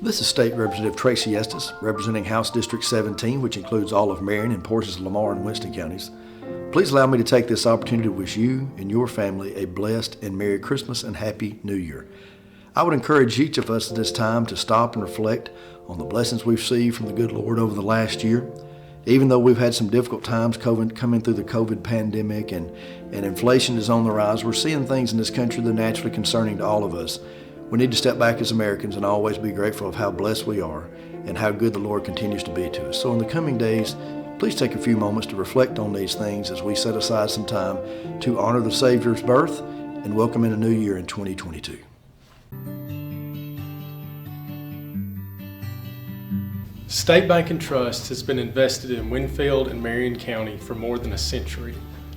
This is State Representative Tracy Estes, representing House District 17, which includes all of Marion and portions of Lamar and Winston counties. Please allow me to take this opportunity to wish you and your family a blessed and Merry Christmas and Happy New Year. I would encourage each of us at this time to stop and reflect on the blessings we've received from the good Lord over the last year. Even though we've had some difficult times coming through the COVID pandemic and inflation is on the rise, we're seeing things in this country that are naturally concerning to all of us. We need to step back as Americans and always be grateful of how blessed we are and how good the Lord continues to be to us. So in the coming days, please take a few moments to reflect on these things as we set aside some time to honor the Savior's birth and welcome in a new year in 2022. State Bank and Trust has been invested in Winfield and Marion County for more than a century,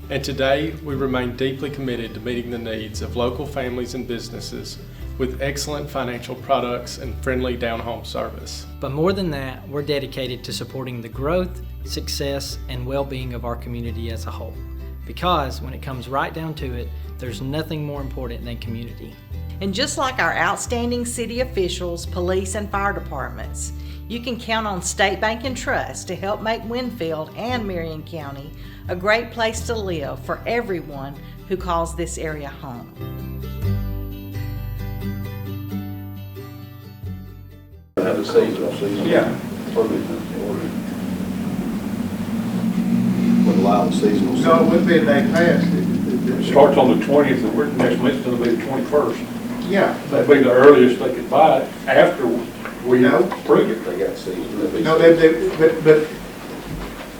and today we remain deeply committed to meeting the needs of local families and businesses with excellent financial products and friendly down-home service. But more than that, we're dedicated to supporting the growth, success, and well-being of our community as a whole. Because when it comes right down to it, there's nothing more important than community. And just like our outstanding city officials, police, and fire departments, you can count on State Bank and Trust to help make Winfield and Marion County a great place to live for everyone who calls this area home. Have a season. Yeah. Would allow the seasonal. No, it wouldn't be a day past. It starts on the 20th, and we're next month's going to be the 21st. Yeah. That'd be the earliest they could buy it after we approve it. They got season. No, but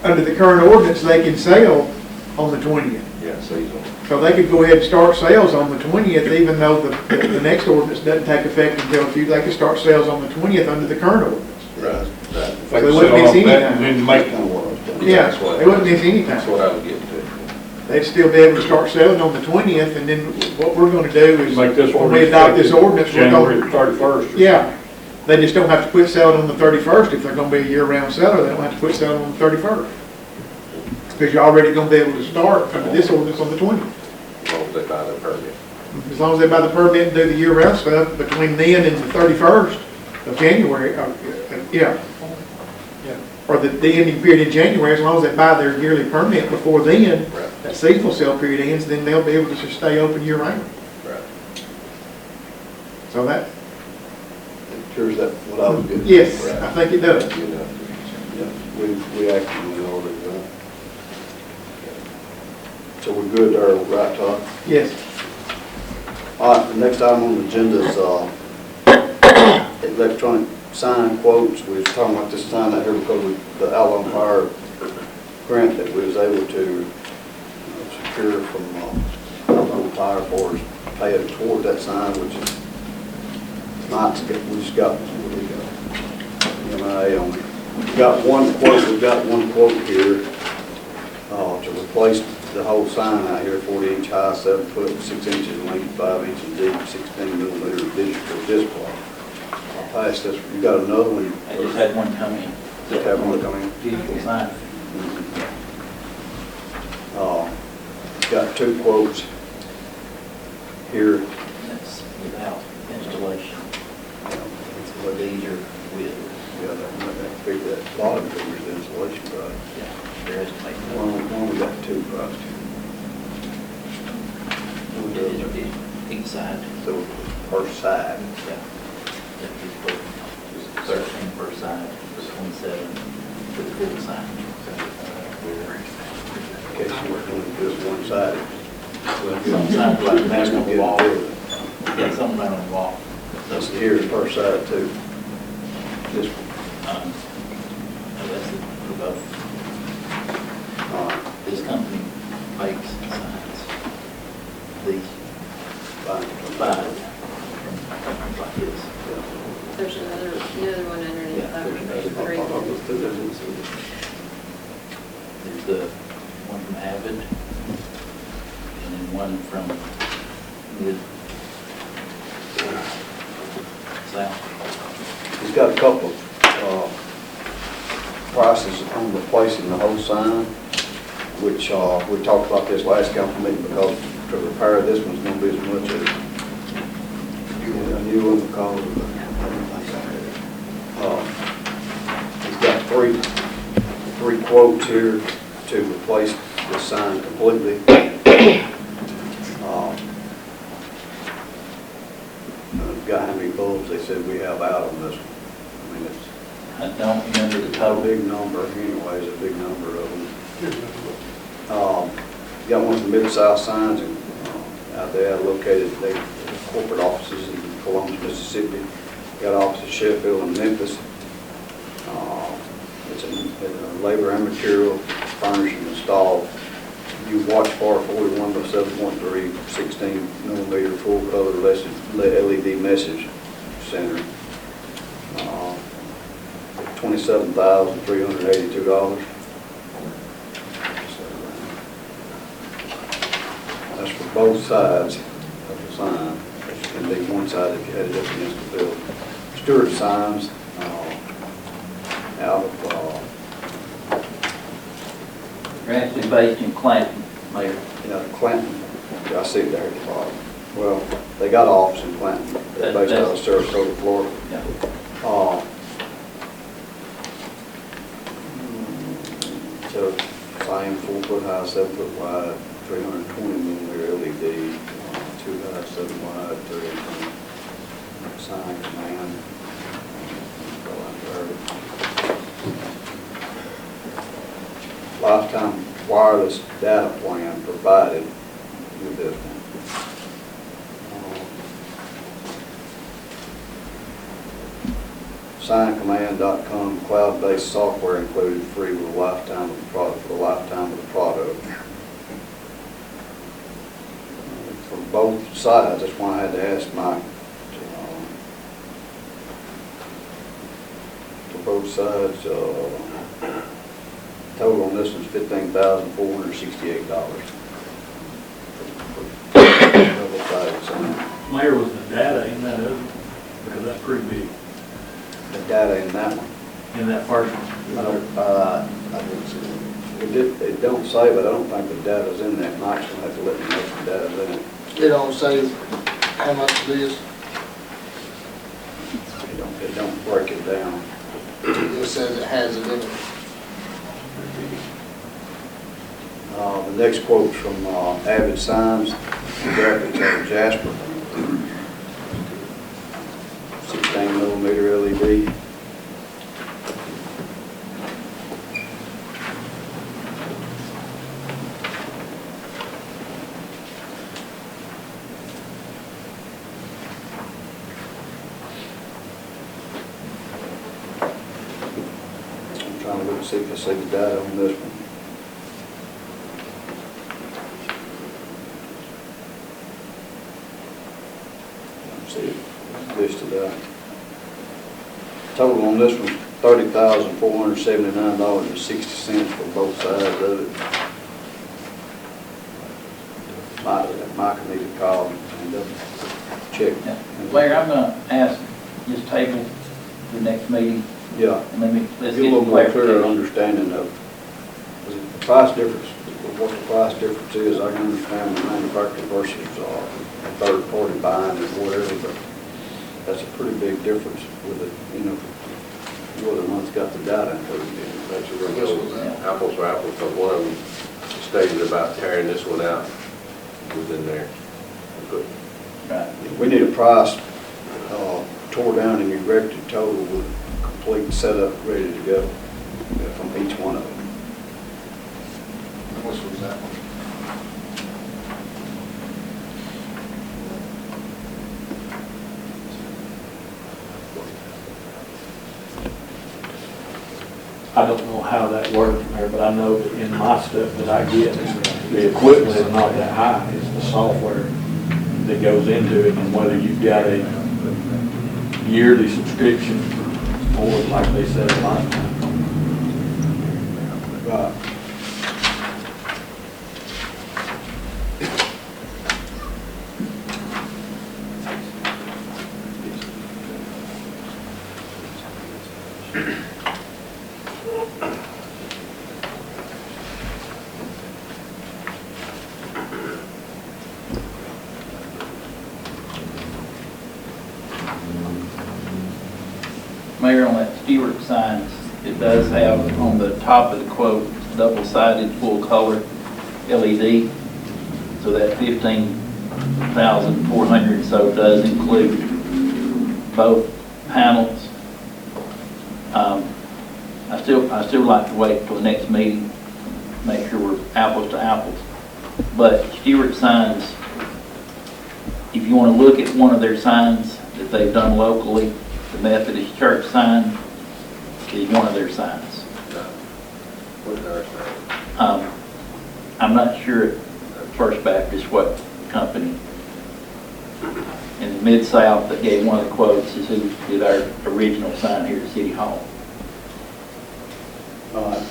under the current ordinance, they can sell on the 20th. Yeah, seasonal. So they could go ahead and start sales on the 20th, even though the next ordinance doesn't take effect until they could start sales on the 20th under the current ordinance. Right. So they wouldn't miss any time. Then make Yeah, they wouldn't miss any time. That's what I would get to. They'd still be able to start selling on the 20th, and then what we're gonna do is, make this when we adopt this ordinance, we're January gonna, 31st. yeah, they just don't have to quit selling on the 31st. If they're gonna be a year-round seller, they don't have to quit selling on the 31st. Because you're already gonna be able to start under this ordinance on the 20th. As long as they buy their permit. As long as they buy the permit and do the year-round stuff between then and the 31st of January, yeah. Or the ending period in January, as long as they buy their yearly permit before then, Right. that seasonal sale period ends, then they'll be able to just stay open year-round. Right. So that, Here's that, what I was getting. yes, Right. I think it does. Good enough. Yeah, we actually already done. So we're good there, right, Todd? Yes. All right, the next item on the agenda is electronic sign quotes. We was talking about this sign out here because of the Allen Fire grant that we was able to secure from Allen Fire for us, paying toward that sign, which is nice. We just got, what do we got? MIA on it. We've got one quote here to replace the whole sign out here, 40-inch high, 7 foot, 6 inches length, 5 inches deep, 16 millimeter digital display. I'll pass this. You got another one? I just had one come in. Just have one come in. Digital sign. Got 2 quotes here. That's without installation. It's a little easier with. Yeah, that figure that bottom figure is the installation price. Yeah, there is to make One we got 2 prices. each side. So first side. Yeah. That'd be for 13 per side, 27 for the full side. Okay, so we're doing just one side. Some sides like that on the wall. Yeah, some right on the wall. That's here, the first side too. This one. That's it for both. This company makes signs. These five like this. There's another one underneath Yeah, that one. there's There's another three. There's the one from Avid, and then one from Mid South. He's got a couple of prices on replacing the whole sign, which we talked about this last council meeting, because to repair this one's going to be as much as a new one because of the three quotes here to replace the sign completely. Got how many bulbs they said we have out on this one. I mean, it's I don't remember the a total. big number, anyways, a big number of them. Got one of the mid-size signs out there located, they corporate offices in Columbus, Mississippi. Got offices in Sheffield and Memphis. It's a labor and material, furnished and installed. You watch for 41 by 7.3, 16 millimeter full color LED message center. $27,382. That's for both sides of the sign. It can be one side if you had it up against the building. Stewart signs out of They're actually based in Clanton, Mayor. Clanton. I see it there at the bottom. Well, they got an office in Clanton. They're based out of Sarasota, Florida. Yeah. So same 4 foot high, 7 foot wide, 320 millimeter LED, 2 high, 7 wide, 320 sign command. Lifetime wireless data plan provided with this one. Signcommand.com cloud-based software included free with a lifetime of the product. For the lifetime of the product. For both sides, that's why I had to ask Mike. For both sides, total on this one's $15,468. Double-sided sign. Mayor, was the data in that other? Because that's pretty big. The data in that one. In that first one. I didn't see it. It don't say, but I don't think the data's in that. Mike's gonna have to let me know if the data's in it. It don't say how much it is. It don't break it down. It just says it has it in it. The next quote's from Avid Signs, graphics out of Jasper. 16 millimeter LED. I'm trying to look and see if I see the data on this one. See it listed out. Total on this one, $30,479.60 for both sides of it. Mike need to call and check. Yeah. Mayor, I'm gonna ask, just table the next meeting, Yeah, and let's get a get little some more clearer clarification. understanding of the price difference. What the price difference is, I can understand the manufacturer versus third party buying or whatever, but that's a pretty big difference with it, you're the one's got the data included in it. That's a real This was Apples for apples, but one of them stated about tearing this one out within there. But Right. we need a price tore down and erected total with complete setup ready to go from each one of them. Which was that one? I don't know how that works, Mayor, but I know that in my stuff that I get, the equipment is not that high. It's the software that goes into it, and whether you've got a yearly subscription or like they said last time. Right. Mayor, on that Stewart signs, it does have on the top of the quote, double-sided full color LED. So that 15,400 so does include both panels. I still like to wait till the next meeting, make sure we're apples to apples. But Stewart Signs, if you want to look at one of their signs that they've done locally, the Methodist Church sign is one of their signs. What's our sign? I'm not sure at First Baptist what company. In the Mid-South that gave one of the quotes is who did our original sign here at City Hall.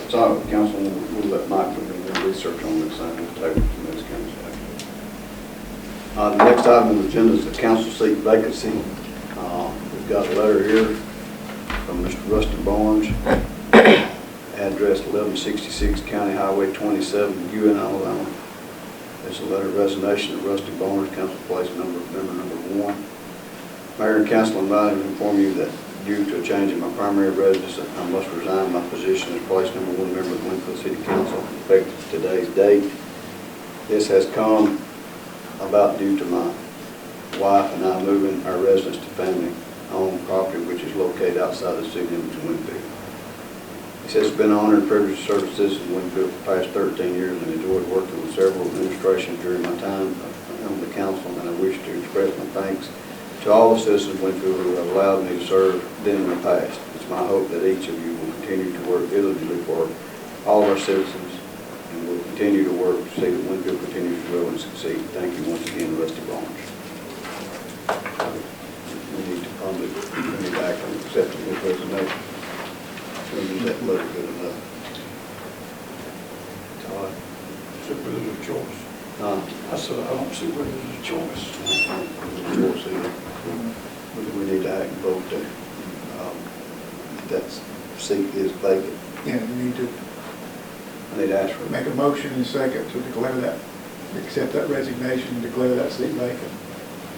It's all council, we'll let Mike do the research on this and we'll take it to the next council. The next item on the agenda is the council seat vacancy. We've got a letter here from Mr. Rusty Barnes, address 1166 County Highway 27, UN, Alabama. It's a letter of resignation of Rusty Barnes, council place member number 1. Mayor and council invited to inform you that due to a change in my primary residence, I must resign my position as place number 1 member of the Winfield City Council effective today's date. This has come about due to my wife and I moving our residence to family-owned property which is located outside the city limits of Winfield. He says it's been an honor and privilege to serve as citizen in Winfield for the past 13 years and enjoyed working with several administrations during my time on the council, and I wish to express my thanks to all the citizens of Winfield who have allowed me to serve them in the past. It's my hope that each of you will continue to work diligently for all of our citizens and will continue to work to see that Winfield continues to grow and succeed. Thank you once again, Rusty Barnes. We need to act on accepting this resignation. Is that letter good enough? Todd? Super choice. I said, I don't see where there's a choice. We need to act and vote there. That seat is vacant. Yeah, we need to I need to ask for make a motion in a second to declare that, accept that resignation, and declare that seat vacant.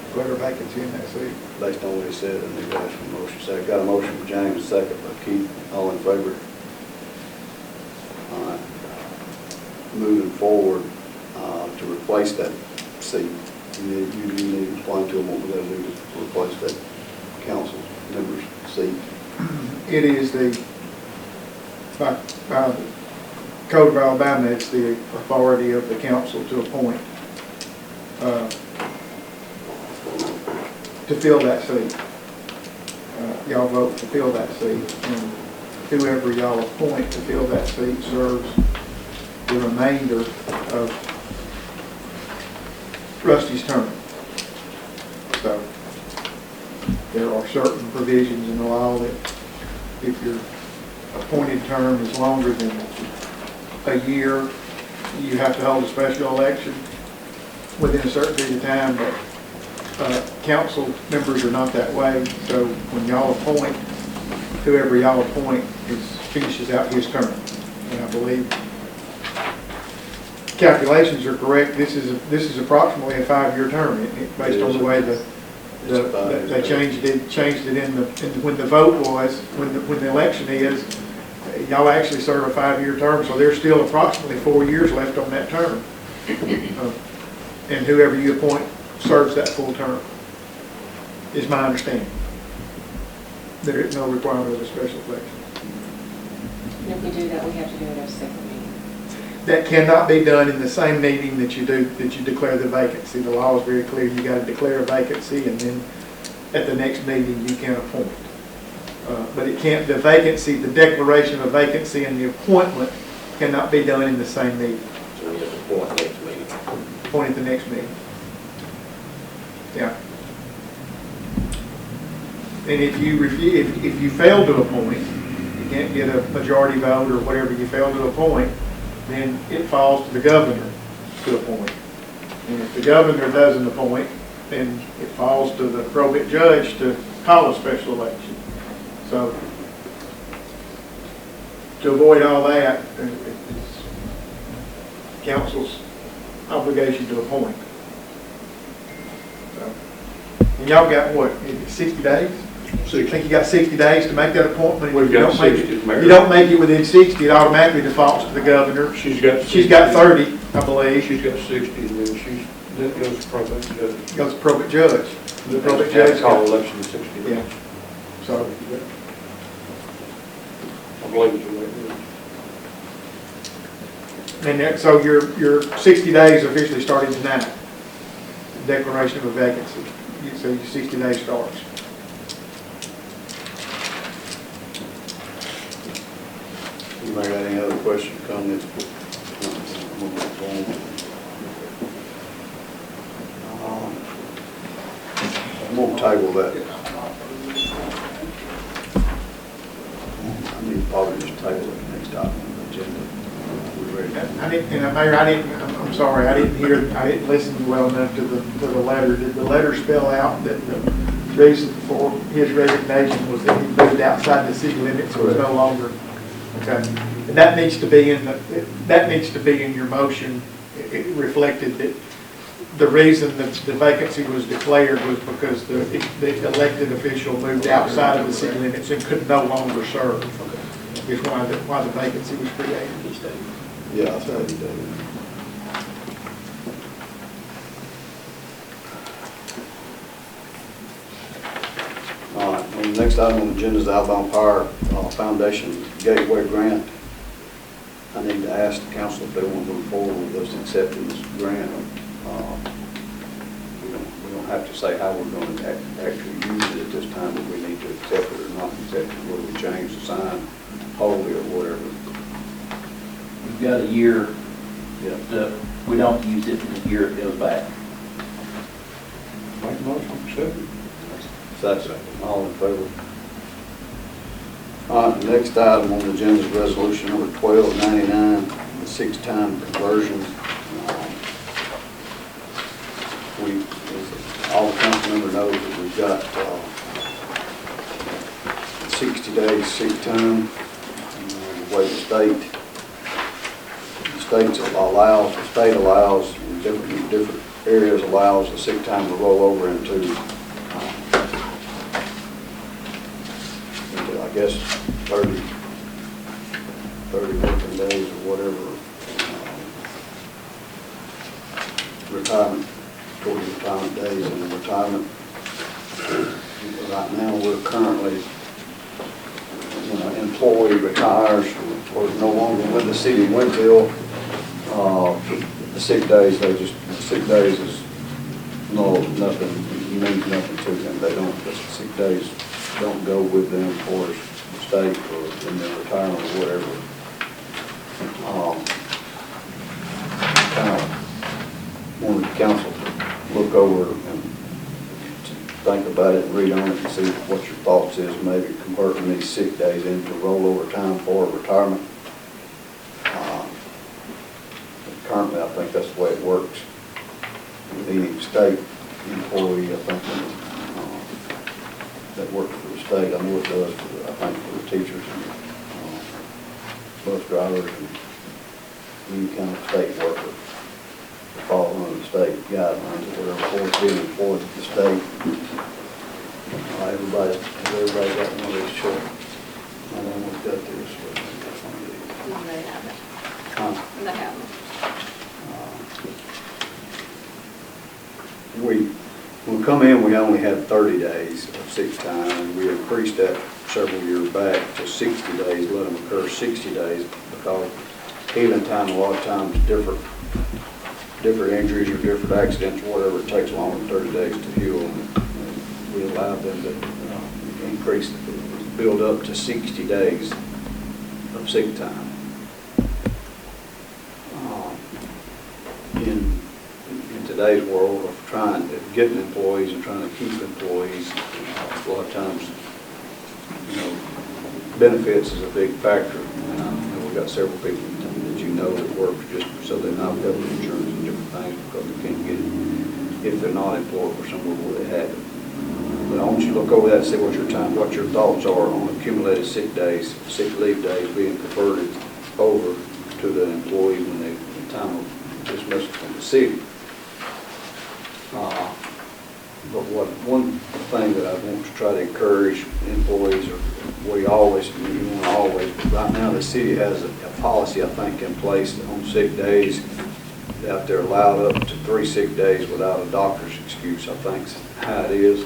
Declare a vacancy in that seat. based on what he said, I need to ask for a motion. Second. Got a motion from James, second by Keith. All in favor? All right. Moving forward to replace that seat, you need to explain to them what we're going to do to replace that council member's seat. It is by the Code of Alabama, it's the authority of the council to appoint to fill that seat. Y'all vote to fill that seat, and whoever y'all appoint to fill that seat serves the remainder of Rusty's term. So there are certain provisions in the law that if your appointed term is longer than a year, you have to hold a special election within a certain period of time, but council members are not that way. So when y'all appoint, whoever y'all appoint finishes out his term. And I believe calculations are correct. This is approximately a 5-year term, based on the way they changed it when the vote was, when the election is. Y'all actually serve a 5-year term, so there's still approximately 4 years left on that term. And whoever you appoint serves that full term, is my understanding. There is no requirement of a special election. And if we do that, we have to do it at a second meeting. That cannot be done in the same meeting that you declare the vacancy. The law is very clear. You got to declare a vacancy, and then at the next meeting you can appoint. But it can't. The vacancy, the declaration of vacancy, and the appointment cannot be done in the same meeting. So we have to appoint next meeting. Appoint at the next meeting. Yeah. And if you fail to appoint, you can't get a majority vote or whatever, you fail to appoint, then it falls to the governor to appoint. And if the governor doesn't appoint, then it falls to the probate judge to call a special election. So to avoid all that, it's council's obligation to appoint. So, and y'all got what, 60 days? So you think you got 60 days to make that appointment? We've If you got don't make 60, it- Mayor. You don't make it within 60, it automatically defaults to the governor. She's got. She's got 30, I believe. She's got 60, and then that goes to probate judge. Goes to probate judge. The probate That's judge. called election 60 Yeah. days. So, I believe it's the way it is. and that, so your 60 days officially starting tonight. Declaration of a vacancy. So your 60 days starts. Anybody got any other questions, comments? I'm gonna table that. I need to probably just table it next time on the agenda. We ready? I didn't, and Mayor, I'm sorry, I didn't listen well enough to the letter. Did the letter spell out that the reason for his resignation was that he moved outside the city limits and was no longer? Okay. And that needs to be in your motion. It reflected that the reason that the vacancy was declared was because the elected official moved outside of the city limits and could no longer serve. Is why the vacancy was created. Yeah, I thought he did. All right, well, the next item on the agenda is the Alabama Power Foundation Gateway Grant. I need to ask the council if they want to move forward with us accepting this grant. We don't have to say how we're going to actually use it at this time, but we need to accept it or not accept it, whether we change the sign wholly or whatever. We've got a year, Yeah. we don't use it in a year, it goes back. Make a motion, accept it. Second. All in favor? All right, the next item on the agenda is resolution number 1299, the 6-time conversion. As all the council member knows that we've got 60 days, 6 time, the way the state allows, in different areas allows the sick time to roll over into I guess 30 working days or whatever, retirement, toward retirement days and retirement. Right now, we're currently, employee retires or is no longer with the city of Winfield. The sick days, sick days is nothing, means nothing to them. They don't, the sick days don't go with them for the state or in their retirement or whatever. Kind of wanted the council to look over and think about it and read on it and see what your thoughts is, maybe converting these sick days into rollover time for retirement. Currently, I think that's the way it works. The state employee, I think, that works for the state, I know it does, I think, for the teachers and bus drivers and any kind of state worker to follow under the state guidelines or whatever, for being employed with the state. Everybody got one of these short. I don't know what's got this, but that's one of these. No, they haven't. Huh? They haven't. When we come in, we only had 30 days of sick time, and we increased that several years back to 60 days, let them occur 60 days, because healing time, a lot of times, different injuries or different accidents or whatever, it takes longer than 30 days to heal, and we allowed them to increase, build up to 60 days of sick time. In today's world of getting employees and trying to keep employees, a lot of times, benefits is a big factor. And we've got several people that that work just so they not have health insurance and different things because they can't get it if they're not employed for somewhere where they have it. But I want you to look over that and see what your thoughts are on accumulated sick days, sick leave days being converted over to the employee when they time of dismissal from the city. But one thing that I want to try to encourage employees, or we always, right now the city has a policy, I think, in place on sick days, that they're allowed up to 3 sick days without a doctor's excuse, I think is how it is.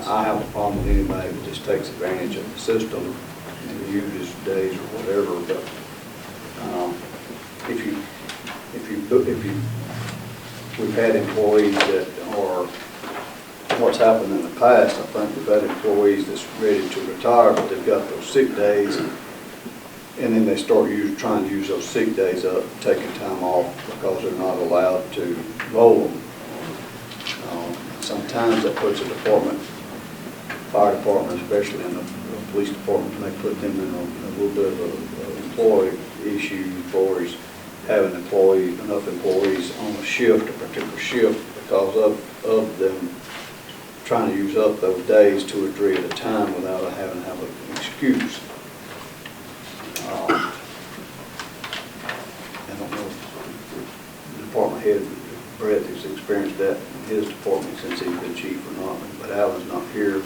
I have a problem with anybody that just takes advantage of the system and uses days or whatever, but we've had employees that are, what's happened in the past, I think we've had employees that's ready to retire, but they've got those sick days, and then they start trying to use those sick days up, taking time off because they're not allowed to roll them. Sometimes that puts a department, fire department, especially in the police department, they put them in a little bit of an employee issue for having enough employees on a shift, a particular shift, because of them trying to use up those days 2 or 3 at a time without having to have an excuse. I don't know if the department head, Brett, has experienced that in his department since he's been chief or not, but Alan's not here.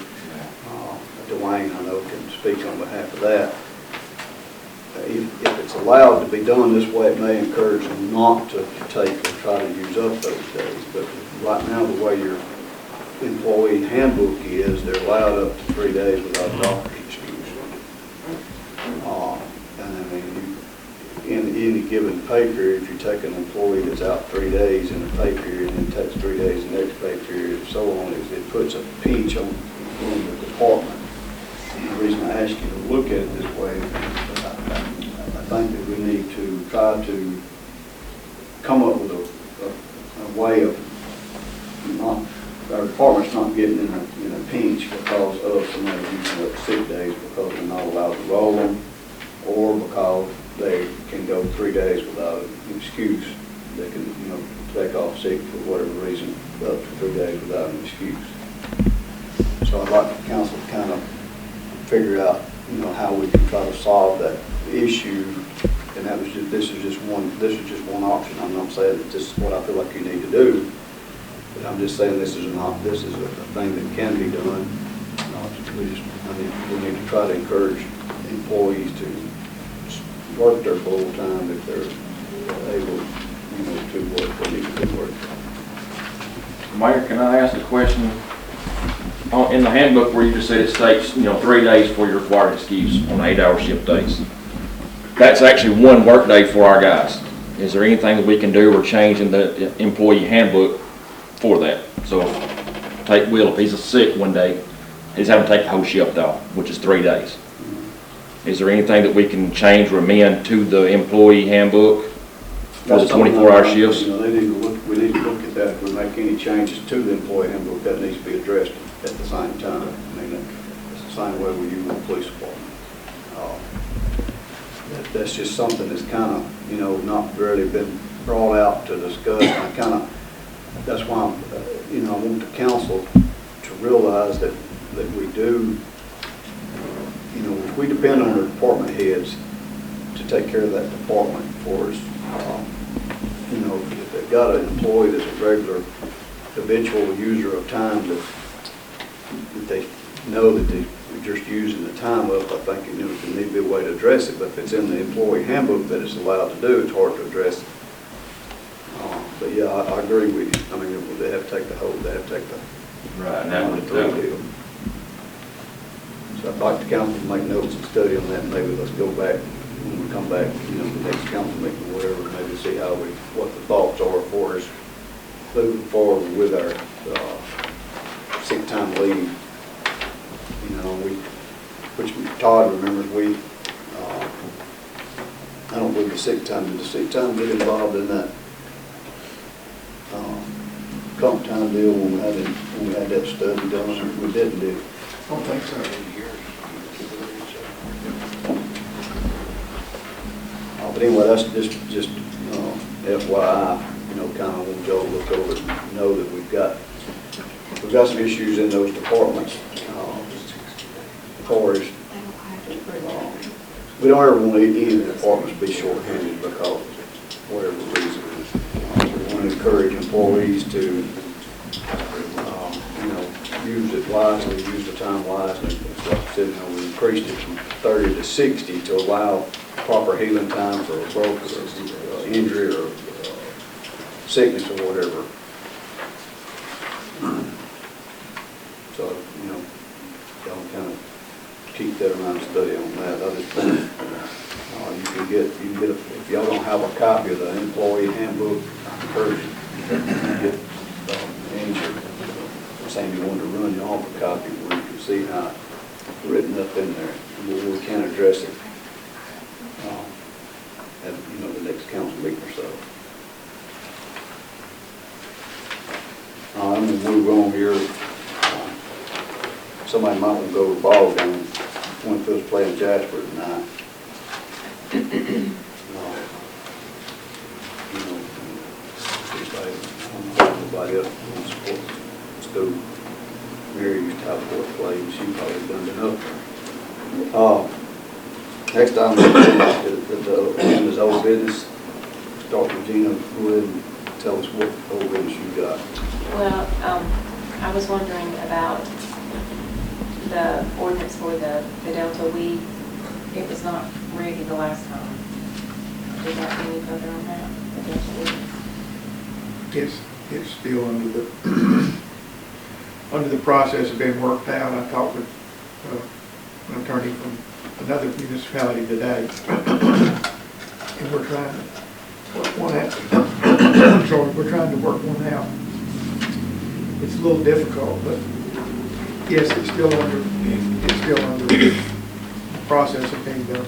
Dwayne, I know, can speak on behalf of that. If it's allowed to be done this way, it may encourage them not to take or try to use up those days. But right now, the way your employee handbook is, they're allowed up to 3 days without a doctor's excuse. And I mean, in any given pay period, if you take an employee that's out 3 days in a pay period and then takes 3 days in the next pay period and so on, it puts a pinch on the department. And the reason I ask you to look at it this way, I think that we need to try to come up with a way of our department's not getting in a pinch because of somebody using up sick days because they're not allowed to roll them, or because they can go 3 days without an excuse. They can, take off sick for whatever reason, up to 3 days without an excuse. So I'd like the council to kind of figure out, how we can try to solve that issue. And this is just one option. I'm not saying that this is what I feel like you need to do, but I'm just saying this is a thing that can be done. We need to try to encourage employees to work their full time if they're able, to work. They need to work. Mayor, can I ask a question? In the handbook where you just said it states, 3 days for your required excuse on 8-hour shift days. That's actually one work day for our guys. Is there anything that we can do or change in the employee handbook for that? So take Will, if he's sick one day, he's having to take the whole shift off, which is 3 days. Is there anything that we can change or amend to the employee handbook for the 24-hour shifts? We need to look at that. If we make any changes to the employee handbook, that needs to be addressed at the same time. I mean, it's the same way we use the police department. That's just something that's kind of, not really been brought out to discuss. And that's why I want the council to realize that we do, if we depend on our department heads to take care of that department for us, if they've got an employee that's a regular habitual user of time that they know that they're just using the time up, I think there need to be a way to address it. But if it's in the employee handbook that it's allowed to do, it's hard to address it. But yeah, I agree with you. I mean, they have to take the Right, now with the deal. So I'd like the council to make notes and study on that, and maybe let's go back, when we come back, the next council meeting or whatever, maybe see what the thoughts are for us moving forward with our sick time leave. Which Todd remembers, I don't believe the sick time get involved in that comp time deal when we had that study done. We didn't do it. I don't think so. But anyway, that's just FYI, kind of want y'all to look over it and know that we've got some issues in those departments. We don't ever want any of the departments to be short-handed because of whatever reason. We want to encourage employees to, use it wisely, use the time wisely. It's like I said, we increased it from 30 to 60 to allow proper healing time for a broke or injury or sickness or whatever. So, y'all kind of keep that around, study on that. I just think you can get if y'all don't have a copy of the employee handbook, I encourage you to get injured. Same you want to run you off a copy where you can see how it's written up in there. We can address it at the next council meeting or so. I'm going to move on here. Somebody might want to go to the ball game. Winfield's playing Jasper tonight. Nobody else wants to support school. Mary used to have fourth play, and she probably done enough. Next item is old business. Start with Gina. Go ahead and tell us what old business you got. Well, I was wondering about the ordinance for the Delta weed. It was not ready the last time. Did that any further on that? The Delta weed? It's still under the under the process of being worked out. I talked with an attorney from another municipality today, and we're trying to work one out. Sorry, we're trying to work one out. It's a little difficult, but yes, it's still under the process of being done.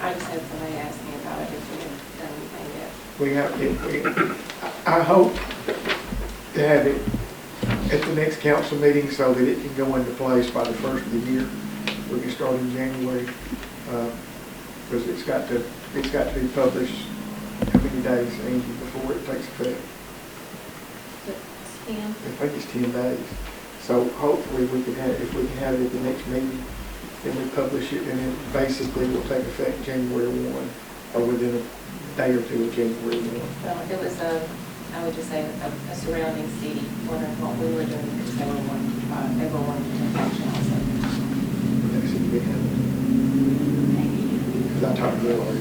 I just had somebody ask me about it if we had done anything yet. We have I hope to have it at the next council meeting so that it can go into place by the first of the year. We can start in January, because it's got to be published how many days, Angie, before it takes effect? 10. I think it's 10 days. So hopefully we can have, if we can have it at the next meeting, then we publish it, and it basically will take effect January 1, or within a day or two of January 1. Well, it was I would just say a surrounding city, wondering what we were doing, because they were wanting to take action also. That seemed to be happening. Because I talked to the lawyer.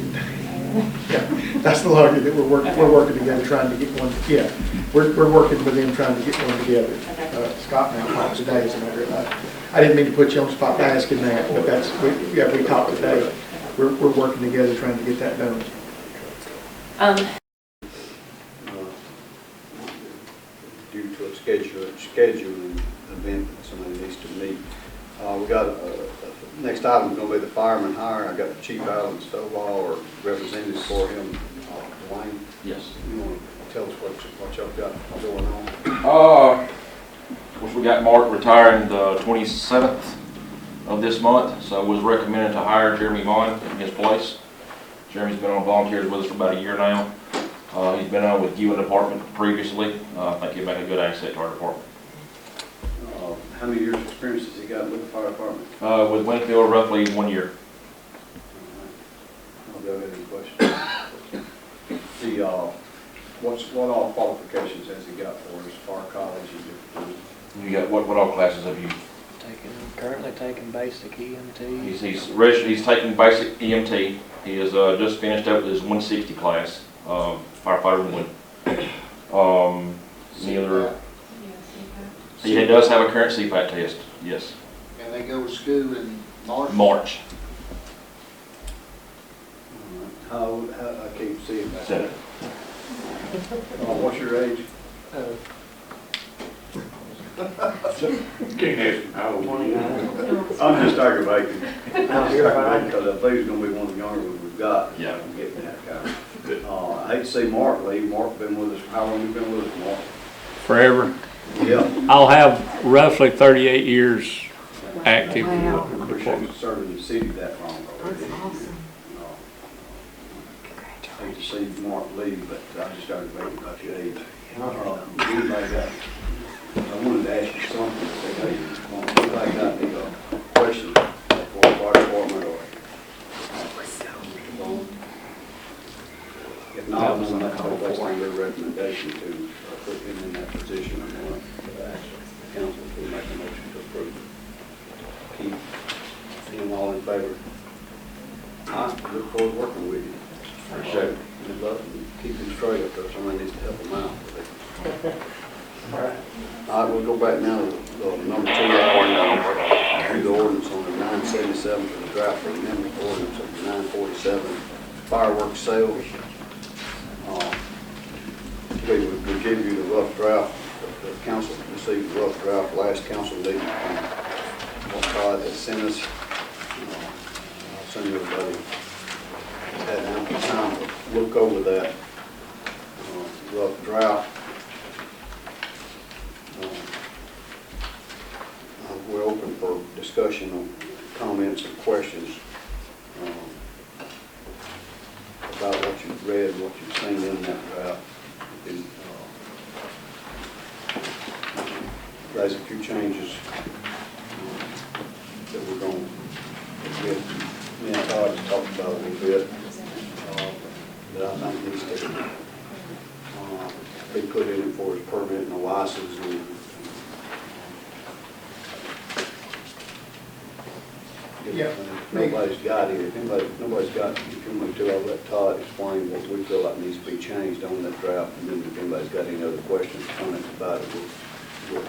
Yeah, that's the lawyer that we're working together trying to get one. Yeah, we're working with them trying to get one together. Okay. Scott and I talked today, as a matter of fact. I didn't mean to put you on the spot by asking that, but we talked today. We're working together trying to get that done. Due to a scheduling event that somebody needs to meet. We got next item is going to be the fireman hire. I got Chief Alan Stovall or representatives for him. Wayne. Yes. You want to tell us what y'all got going on? Of course, we got Mark retiring the 27th of this month, so it was recommended to hire Jeremy Vaughn in his place. Jeremy's been on volunteers with us for about a year now. He's been on with you in the department previously. I think he'd make a good asset to our department. How many years experience has he got with the fire department? With Winfield, roughly 1 year. I'll go ahead and question. What all qualifications has he got for his fire college? You got what all classes have you? Currently taking basic EMT. He's taking basic EMT. He has just finished up with his 160 class, firefighter 1. He does have a current CPAT test, yes. And they go to school in March? March. How I can't see him. Seven. What's your age? Can't ask him how old he is. I'm just aggravated. Because I think he's going to be one of the younger ones we've got. Yeah. I'm getting that kind of. I hate to see Mark leave. Mark's been with us. How long you been with us, Mark? Forever. Yeah. I'll have roughly 38 years active. Wow. I appreciate you serving in the city that long. That's awesome. I hate to see Mark leave, but I just started thinking about your age. I wanted to ask you something. Anybody got any questions for the fire department or? If not, I'm going to hold based on your recommendation to in favor? I look forward to working with you. Appreciate it. Good luck and keep him straight up there. Somebody needs to help him out. All right, we'll go back now to number 2. Do the ordinance on the 977 for the draft amendment ordinance of the 947 fireworks sales. We would give you the rough draft. The council received the rough draft last council meeting. What Todd had sent us. I'll send everybody had ample time to look over that rough draft. We're open for discussion on comments and questions about what you've read, what you've seen in that draft. And, raise a few changes that we're going to get. Me and Todd just talked about a little bit that I think needs to be put in for his permit and the license. And, Yeah. Nobody's got it. Nobody's got it. If you want to, I'll let Todd explain what we feel like needs to be changed on that draft, and then if anybody's got any other questions, comments about it, we'll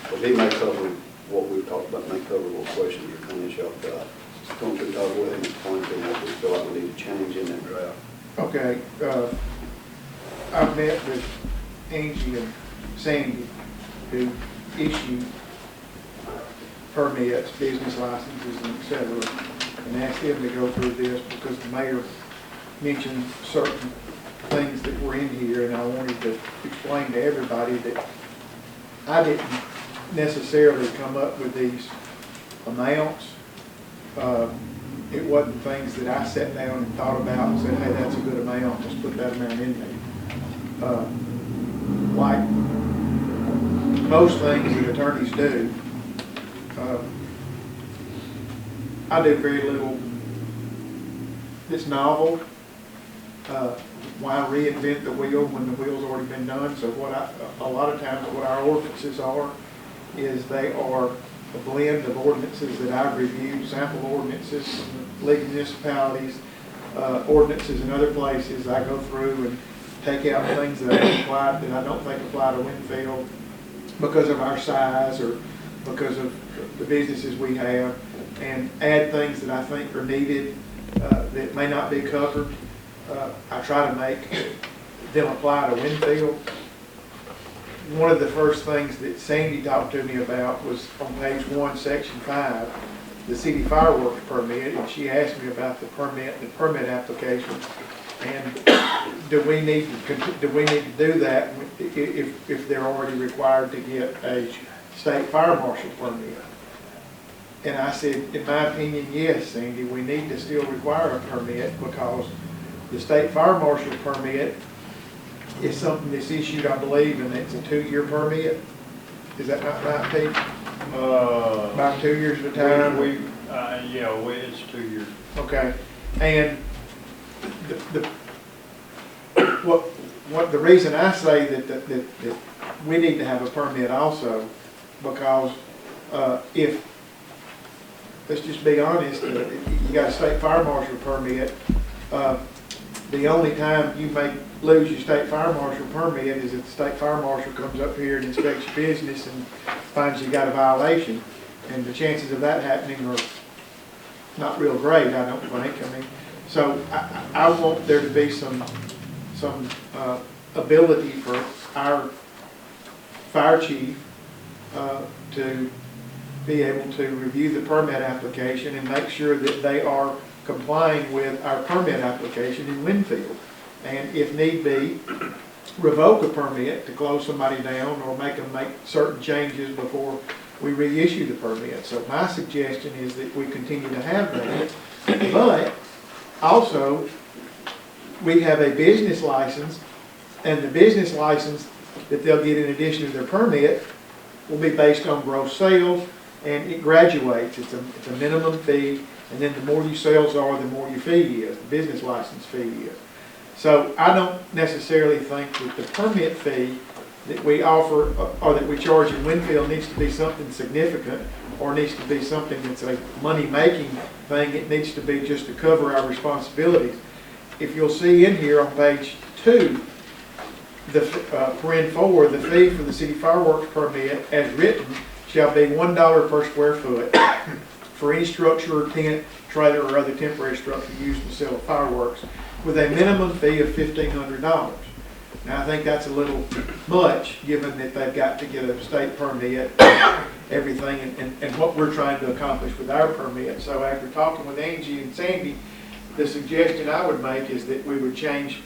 but he may cover what we've talked about, may cover what questions or comments y'all got. Come to Todd with him and explain to him what we feel like we need to change in that draft. Okay, I've met with Angie and Sandy, who issue permits, business licenses, and et cetera, and asked them to go through this because the mayor mentioned certain things that were in here, and I wanted to explain to everybody that I didn't necessarily come up with these amounts. It wasn't things that I sat down and thought about and said, hey, that's a good amount, just put that amount in there. Like most things that attorneys do, I do very little that's novel. Why reinvent the wheel when the wheel's already been done? So a lot of times what our ordinances are is they are a blend of ordinances that I've reviewed, sample ordinances from league municipalities, ordinances in other places. I go through and take out things that I don't think apply to Winfield because of our size or because of the businesses we have, and add things that I think are needed that may not be covered. I try to make them apply to Winfield. One of the first things that Sandy talked to me about was on page 1, section 5, the city fireworks permit, and she asked me about the permit application, and do we need to do that if they're already required to get a state fire marshal permit? And I said, in my opinion, yes, Sandy, we need to still require a permit because the state fire marshal permit is something that's issued, I believe, and it's a 2-year permit. Is that not right, Pete? About 2 years at a time? Yeah, it's 2 years. Okay. And the reason I say that we need to have a permit also, because if, let's just be honest, you got a state fire marshal permit, the only time you may lose your state fire marshal permit is if the state fire marshal comes up here and inspects your business and finds you got a violation. And the chances of that happening are not real great, I don't think. I mean, so I want there to be some ability for our fire chief to be able to review the permit application and make sure that they are complying with our permit application in Winfield. And if need be, revoke a permit to close somebody down or make them make certain changes before we reissue the permit. So my suggestion is that we continue to have that. But also, we have a business license, and the business license that they'll get in addition to their permit will be based on gross sales, and it graduates. It's a minimum fee, and then the more your sales are, the more your fee is, the business license fee is. So I don't necessarily think that the permit fee that we offer or that we charge in Winfield needs to be something significant, or needs to be something that's a money-making thing. It needs to be just to cover our responsibilities. If you'll see in here on page 2, the paren 4, the fee for the city fireworks permit as written shall be $1 per square foot for any structure or tent, trailer, or other temporary structure used to sell fireworks, with a minimum fee of $1,500. Now, I think that's a little much, given that they've got to get a state permit, everything, and what we're trying to accomplish with our permit. So after talking with Angie and Sandy, the suggestion I would make is that we would change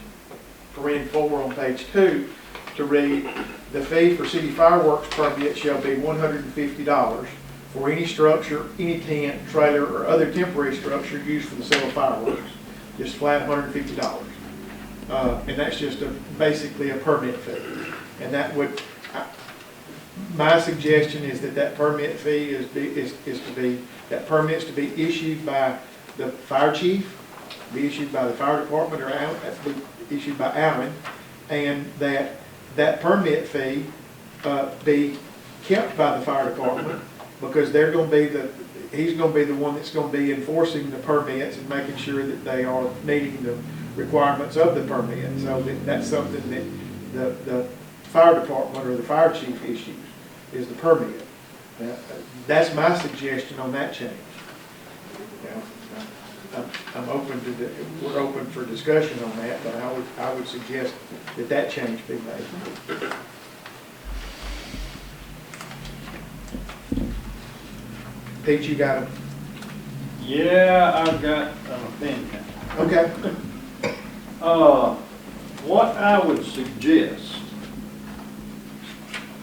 paren 4 on page 2 to read, the fee for city fireworks permit shall be $150 for any structure, any tent, trailer, or other temporary structure used for the sale of fireworks. Just flat $150. And that's just basically a permit fee. And that would, my suggestion is that permit fee that permit's to be issued by the fire chief, be issued by the fire department, or be issued by Allen, and that permit fee be kept by the fire department, because they're going to be he's going to be the one that's going to be enforcing the permits and making sure that they are meeting the requirements of the permit. So that's something that the fire department or the fire chief issues, is the permit. That's my suggestion on that change. I'm open to we're open for discussion on that, but I would suggest that change be made. Pete, you got it? Yeah, I've got an opinion. Okay. What I would suggest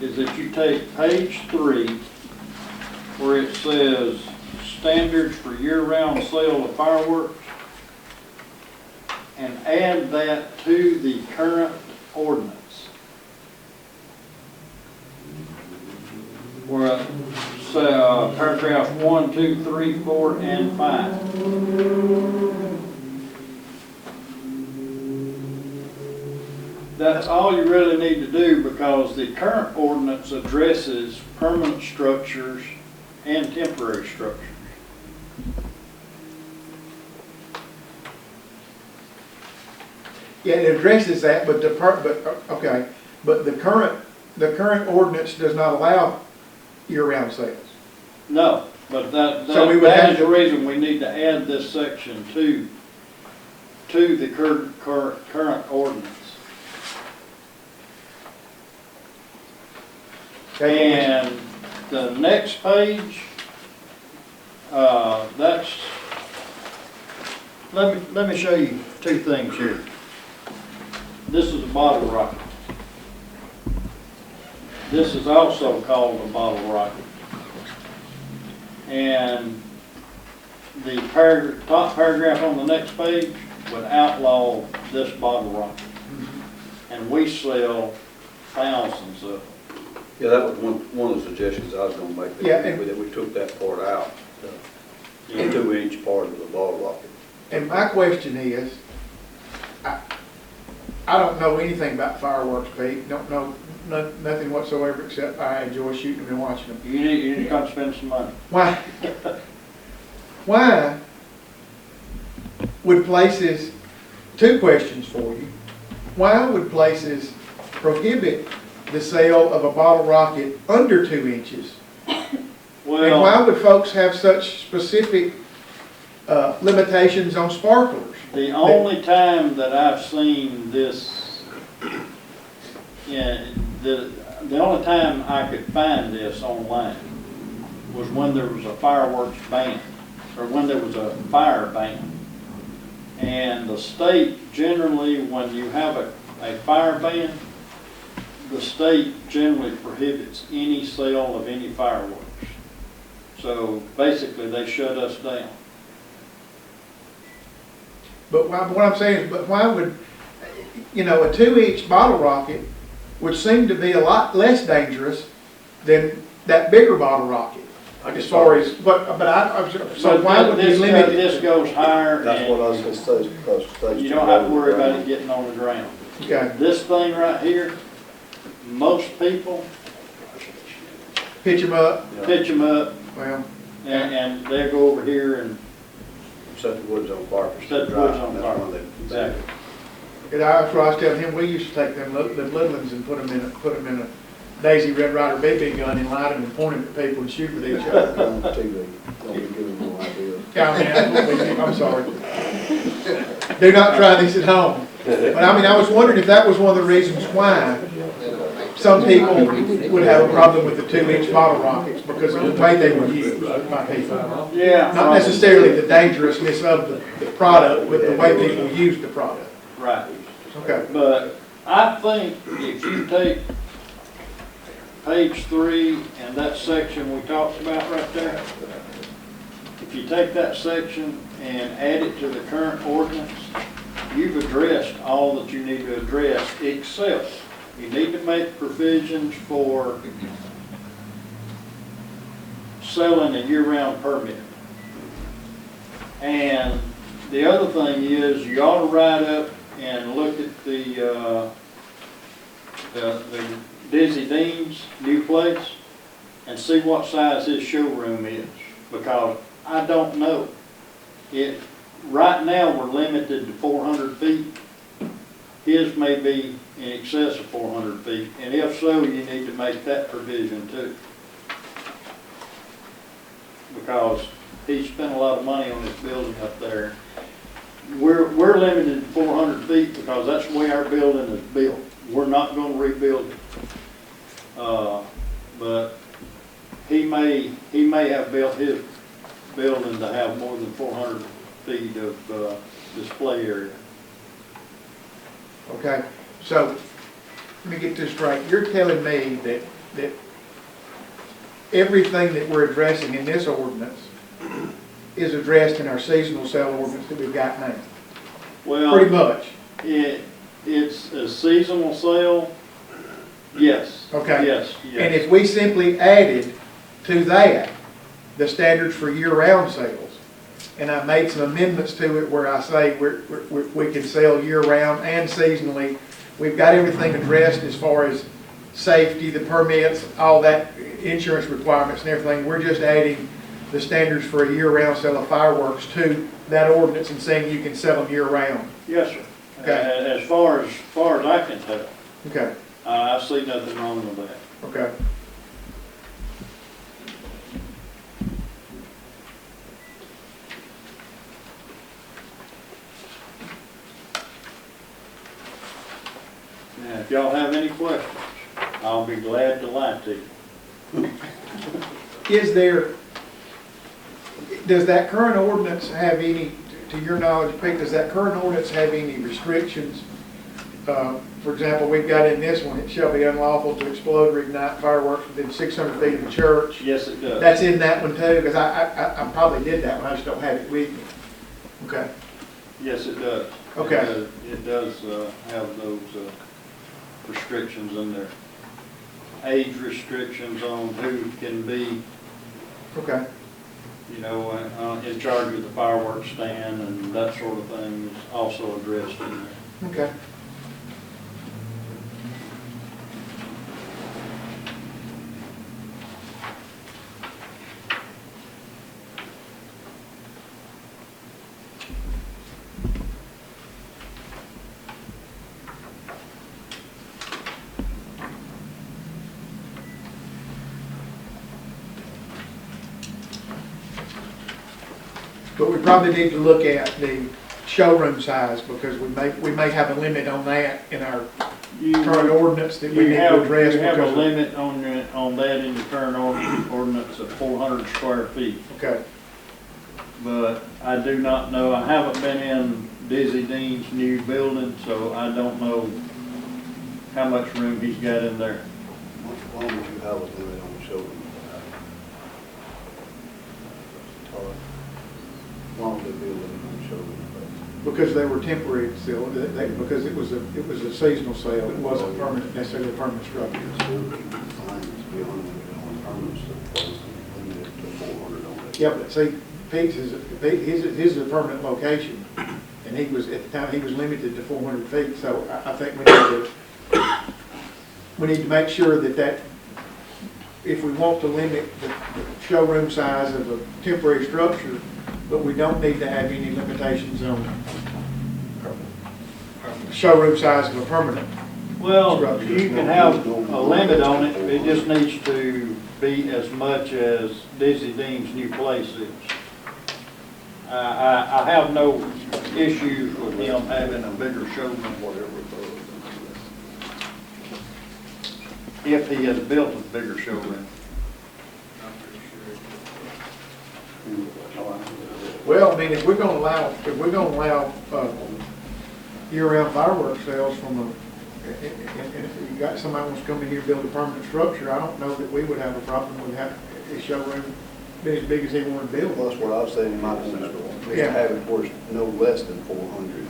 is that you take page 3, where it says standards for year-round sale of fireworks, and add that to the current ordinance. Where paragraphs 1, 2, 3, 4, and 5. That's all you really need to do, because the current ordinance addresses permanent structures and temporary structures. Yeah, it addresses that, but the current ordinance does not allow year-round sales. No, but that is the reason we need to add this section to the current ordinance. And the next page, let me show you 2 things here. This is a bottle rocket. This is also called a bottle rocket. And the top paragraph on the next page would outlaw this bottle rocket. And we sell thousands of them. Yeah, that was one of the suggestions I was going to make, that we took that part out, the 2-inch part of the bottle rocket. And my question is, I don't know anything about fireworks, Pete. Don't know nothing whatsoever, except I enjoy shooting them and watching them. You need to come spend some money. Why would places, 2 questions for you. Why would places prohibit the sale of a bottle rocket under 2 inches? Well, and why would folks have such specific limitations on sparklers? The only time that I've seen this, the only time I could find this online was when there was a fireworks ban, or when there was a fire ban. And the state generally, when you have a fire ban, the state generally prohibits any sale of any fireworks. So basically they shut us down. But what I'm saying is, but why would, a 2-inch bottle rocket would seem to be a lot less dangerous than that bigger bottle rocket? As far as, so why would you limit it? This goes higher. That's what I was going to say, because you don't have to worry about it getting on the ground. Okay. This thing right here, most people pitch them up, Well, And they'll go over here and Set the woods on fire. set the woods on That's fire. one they- Exactly. that's what I was telling him, we used to take them Woodlands and put them in a Daisy Red Ryder BB gun and light them and point them at people and shoot with each other. On TV, don't be giving them no idea. Yeah, I mean, I'm sorry. Do not try this at home. But I mean, I was wondering if that was one of the reasons why some people would have a problem with the 2-inch bottle rockets, because of the way they were used by people. Yeah. Not necessarily the dangerousness of the product, but the way people use the product. Right. Okay. But I think if you take page 3 and that section we talked about right there, if you take that section and add it to the current ordinance, you've addressed all that you need to address, except you need to make provisions for selling a year-round permit. And the other thing is, you ought to write up and look at the Dizzy Dean's new place and see what size his showroom is, because I don't know. Right now, we're limited to 400 feet. His may be in excess of 400 feet, and if so, you need to make that provision too. Because he spent a lot of money on this building up there. We're limited to 400 feet because that's the way our building is built. We're not going to rebuild it. But he may have built his building to have more than 400 feet of display area. Okay, so let me get this straight. You're telling me that everything that we're addressing in this ordinance is addressed in our seasonal sale ordinance that we've got now? Well, pretty much. It's a seasonal sale. Yes. Okay. Yes. And if we simply added to that the standards for year-round sales, and I made some amendments to it where I say we can sell year-round and seasonally, we've got everything addressed as far as safety, the permits, all that, insurance requirements and everything. We're just adding the standards for a year-round sale of fireworks to that ordinance and saying you can sell them year-round. Yes, sir. Okay. As far as I can tell. Okay. I see nothing wrong with that. Okay. Now, if y'all have any questions, I'll be glad to lie to you. Does that current ordinance have any, to your knowledge, Pete, does that current ordinance have any restrictions? For example, we've got in this one, it shall be unlawful to explode or ignite fireworks within 600 feet of the church. Yes, it does. That's in that one too, because I probably did that one, I just don't have it with me. Okay. Yes, it does. Okay. It does have those restrictions in there. Age restrictions on who can be, Okay. you know, in charge of the fireworks stand and that sort of thing is also addressed in there. Okay. But we probably need to look at the showroom size, because we may have a limit on that in our current ordinance that we need to address. You have a because limit on that in your current ordinance of 400 square feet. Okay. But I do not know, I haven't been in Dizzy Dean's new building, so I don't know how much room he's got in there. Why don't you have a limit on the showroom? Why don't they build it on the showroom? Because they were temporary still, because it was a seasonal sale, it wasn't permanent, necessarily a permanent structure. Yeah, but see, Pete's his is a permanent location, and he was, at the time, he was limited to 400 feet, so I think we need to make sure that if we want to limit the showroom size of a temporary structure, but we don't need to have any limitations on showroom size of a permanent. Well, structure. you can have a limit on it, it just needs to be as much as Dizzy Dean's new place is. I have no issues with him having a bigger showroom, whatever. If he has built a bigger showroom. Well, I mean, if we're gonna allow year-round fireworks sales from and if you got somebody wants to come in here and build a permanent structure, I don't know that we would have a problem with having a showroom be as big as they want to build. Well, that's what I've said in my business, is Yeah. to have it where it's no less than 400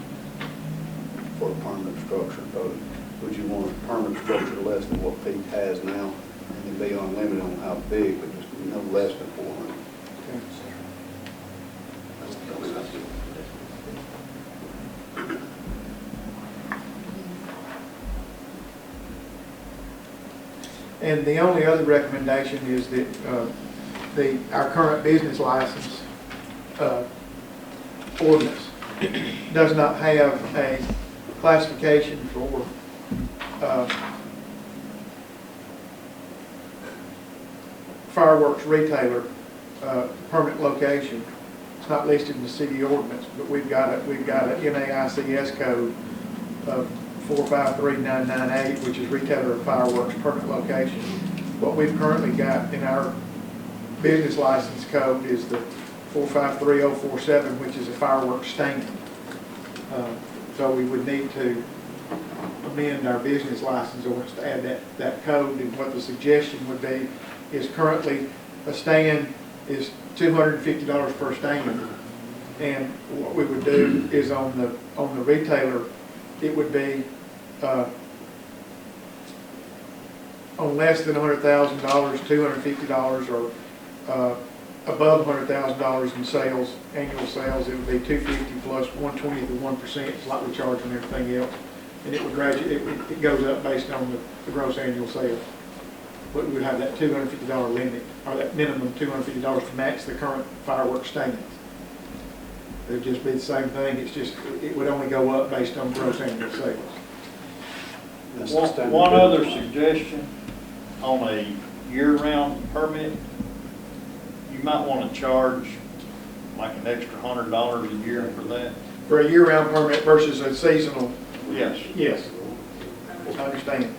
for a permanent structure. So would you want a permanent structure less than what Pete has now, and be unlimited on how big, but just no less than 400? And the only other recommendation is that our current business license ordinance does not have a classification for fireworks retailer permanent location. It's not listed in the city ordinance, but we've got a NAICS code of 453998, which is retailer of fireworks permanent location. What we've currently got in our business license code is the 453047, which is a fireworks stand. So we would need to amend our business license ordinance to add that code. And what the suggestion would be is currently a stand is $250 per stand. And what we would do is on the retailer, it would be on less than $100,000, $250, or above $100,000 in sales, annual sales, it would be $250 plus 1/20 of 1%. It's like we charge on everything else, and it would graduate. It goes up based on the gross annual sales. But we would have that $250 limit, or that minimum $250 to match the current fireworks stands. It would just be the same thing. It's just it would only go up based on gross annual sales. One other suggestion on a year-round permit, you might want to charge like an extra $100 a year for that. For a year-round permit versus a seasonal. Yes. Yes. I understand.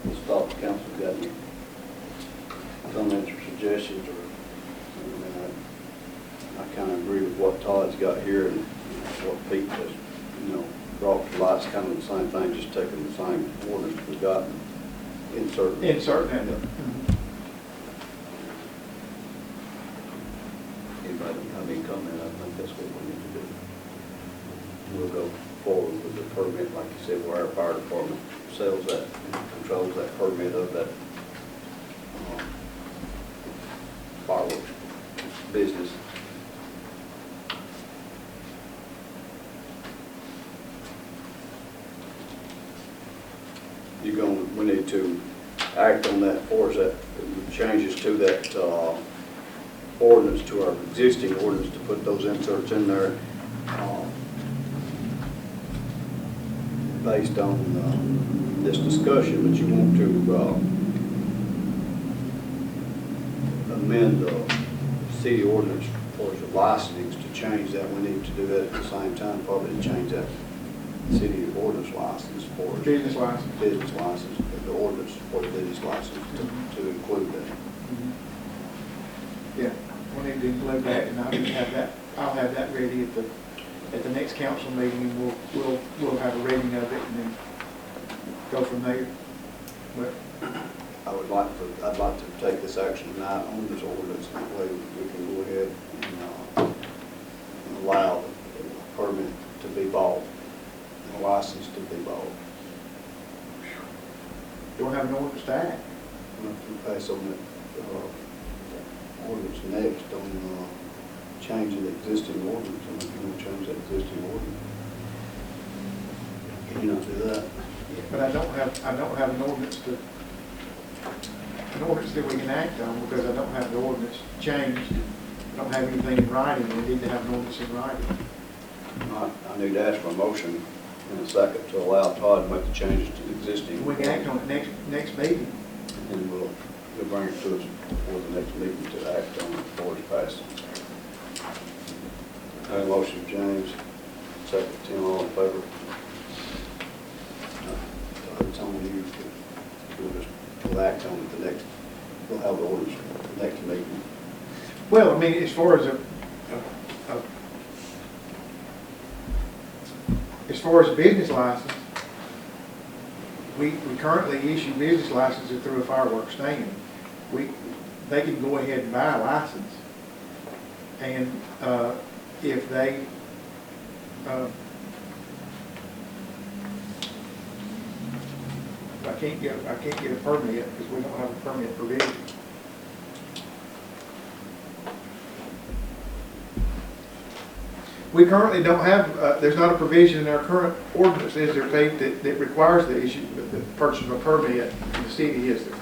Let's stop the council, got any comments or suggestions, or I kind of agree with what Todd's got here and what Pete has, brought to light. It's kind of the same thing, just taking the same orders we got and inserting it. Inserting it. Anybody have any comment? I think that's what we need to do. We'll go forward with the permit, like you said, where our fire department sells that, and controls that permit of that fireworks business. We need to act on that for us, that changes to that ordinance, to our existing ordinance, to put those inserts in there based on this discussion, but you want to amend the city ordinance for the licensings to change that. We need to do that at the same time, probably to change that city ordinance license for business license. Business license, the ordinance for the business license to include that. Yeah, we need to include that, and I'll have that ready at the next council meeting, and we'll have a reading of it and then go from there. But I'd like to take this action tonight on this ordinance, that way we can go ahead and allow the permit to be bought, and the license to be bought. don't have an ordinance to act. We'll pass on that ordinance next on changing the existing ordinance, and if you want to change that existing ordinance. Can you not do that? But I don't have an ordinance that we can act on because I don't have the ordinance changed. I don't have anything in writing. We need to have an ordinance in writing. I need to ask for a motion in a second to allow Todd to make the changes to the existing. We can act on it next meeting. And we'll bring it to us before the next meeting to act on it before it's passed. Have a motion, James, second, Tim, all in favor? It's on you. We'll act on it we'll have the orders the next meeting. Well, I mean, as far as a business license, we currently issue business licenses through a fireworks stand. They can go ahead and buy a license, and if they I can't get a permit because we don't have a permit provision. We currently don't have, there's not a provision in our current ordinance, is there, Pete, that requires the purchase of a permit in the city, is there?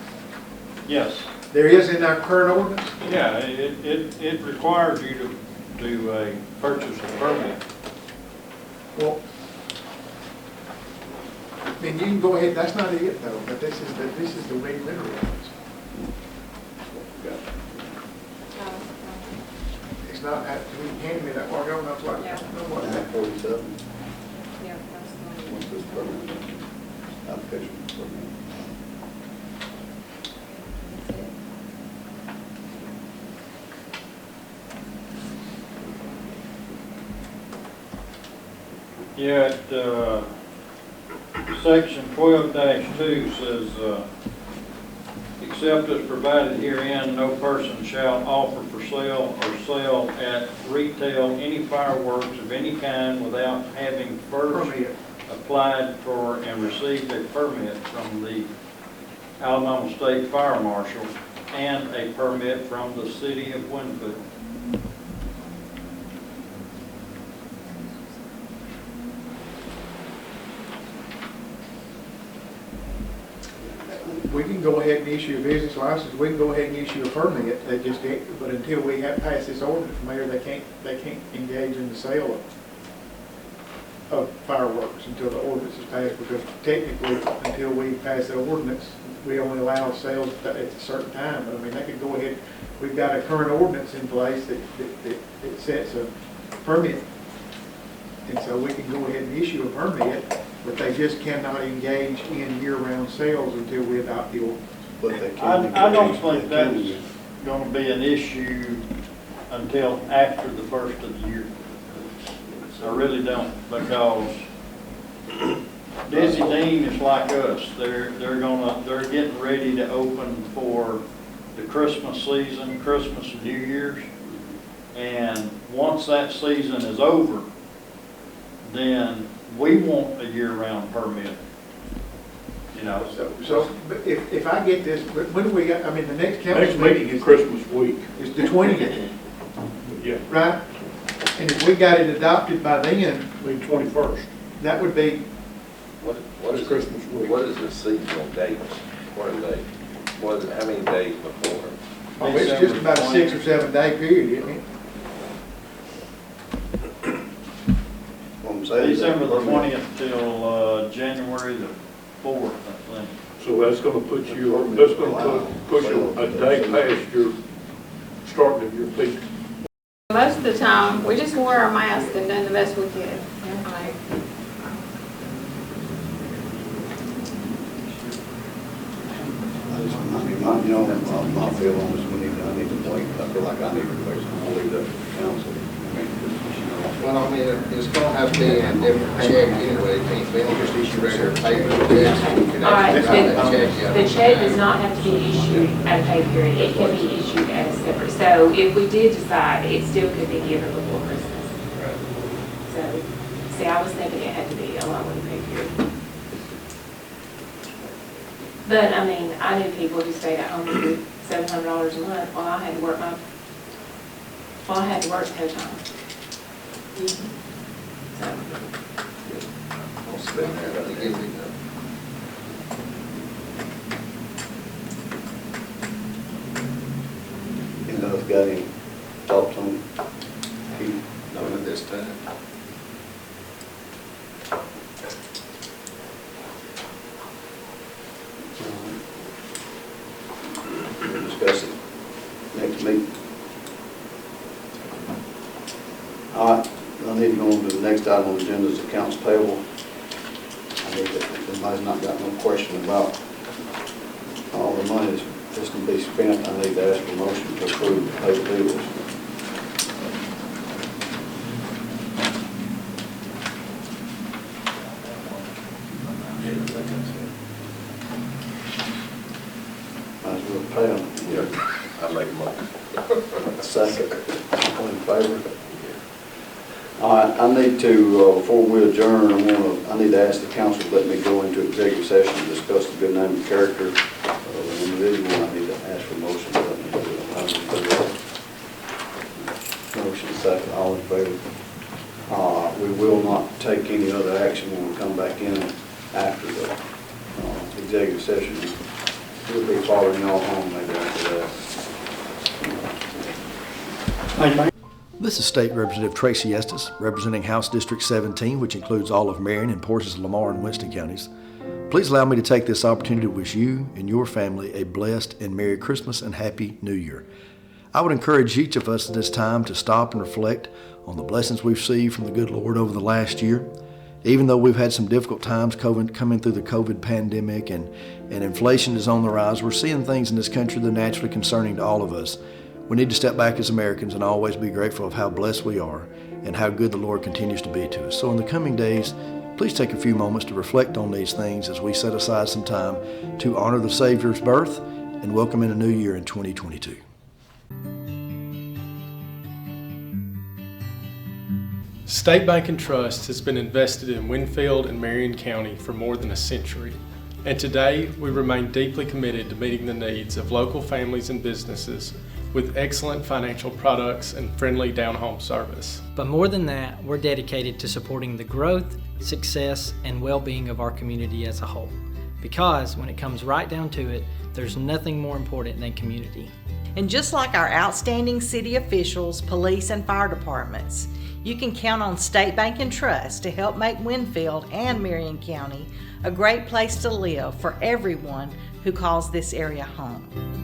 Yes. There is in our current ordinance? Yeah, it requires you to purchase a permit. Well, I mean, you can go ahead, that's not it though, but this is the way literally is. It's not, we handed me that while ago, and I was like, Yeah. no, what is that? 47. Yeah, that's the one. What's this permit? Application permit. Yeah, section 12-2 says, except as provided herein, no person shall offer for sale or sell at retail any fireworks of any kind without having first applied for and received a permit from the Alabama State Fire Marshal and a permit from the city of Winfield. We can go ahead and issue a business license, we can go ahead and issue a permit, but until we have passed this ordinance, Mayor, they can't engage in the sale of fireworks until the ordinance is passed, because technically, until we pass the ordinance, we only allow sales at a certain time. But I mean, they could go ahead, we've got a current ordinance in place that sets a permit. And so we can go ahead and issue a permit, but they just cannot engage in year-round sales until we adopt the ordinance. But they can. I don't think that's going to be an issue until after the first of the year. I really don't, because Dizzy Dean is like us. They're getting ready to open for the Christmas season, Christmas and New Year's. And once that season is over, then we want a year-round permit. You know. So if I get this, when do we got, I mean, the next council meeting is Christmas week. It's the 20th. Yeah. Right? And if we got it adopted by then, The 21st. that would be, What is Christmas week. What is the seasonal dates? What are they? How many days before? it's just about a 6 or 7 day period, isn't it? December the 20th till January the 4th, I think. So that's gonna put you a day past your starting of your peak. Most of the time, we just wore our masks and done the best we could. My feel on this, I need to wait. I feel like I need to wait. I'll leave that to council. Well, I mean, it's gonna have to be in a different check anyway, it can't be on just issue regular paper. All right, the check does not have to be issued at a pay period, it can be issued as separate. So if we did decide, it still could be given before Christmas. So, see, I was thinking it had to be along with the pay period. But, I mean, I knew people who stayed at home for $700 a month while I had to work my Well, I had to work co-time. So, I'll spend that, to give me You know, if got any thoughts on Keith? not at this time. We'll discuss it next meeting. All right, I need to go on to the next item on the agenda is accounts payable. I need to, if anybody's not got no question about all the money that's going to be spent, I need to ask for a motion to approve the pay bills. Might as well pay them. I make a motion. Second. All in favor? All right, I need to, before we adjourn, I need to ask the council to let me go into executive session to discuss the good name and character of an individual. I need to ask for a motion to let me do it. I'll just put it. Motion second, all in favor? We will not take any other action when we come back in after the executive session. We'll be following y'all home maybe after that. This is State Representative Tracy Estes, representing House District 17, which includes all of Marion and portions of Lamar and Winston counties. Please allow me to take this opportunity to wish you and your family a blessed and Merry Christmas and Happy New Year. I would encourage each of us at this time to stop and reflect on the blessings we've received from the good Lord over the last year. Even though we've had some difficult times coming through the COVID pandemic and inflation is on the rise, we're seeing things in this country that are naturally concerning to all of us. We need to step back as Americans and always be grateful of how blessed we are and how good the Lord continues to be to us. So in the coming days, please take a few moments to reflect on these things as we set aside some time to honor the Savior's birth and welcome in a new year in 2022. State Bank and Trust has been invested in Winfield and Marion County for more than a century, and today we remain deeply committed to meeting the needs of local families and businesses with excellent financial products and friendly down-home service. But more than that, we're dedicated to supporting the growth, success, and well-being of our community as a whole. Because when it comes right down to it, there's nothing more important than community. And just like our outstanding city officials, police, and fire departments, you can count on State Bank and Trust to help make Winfield and Marion County a great place to live for everyone who calls this area home.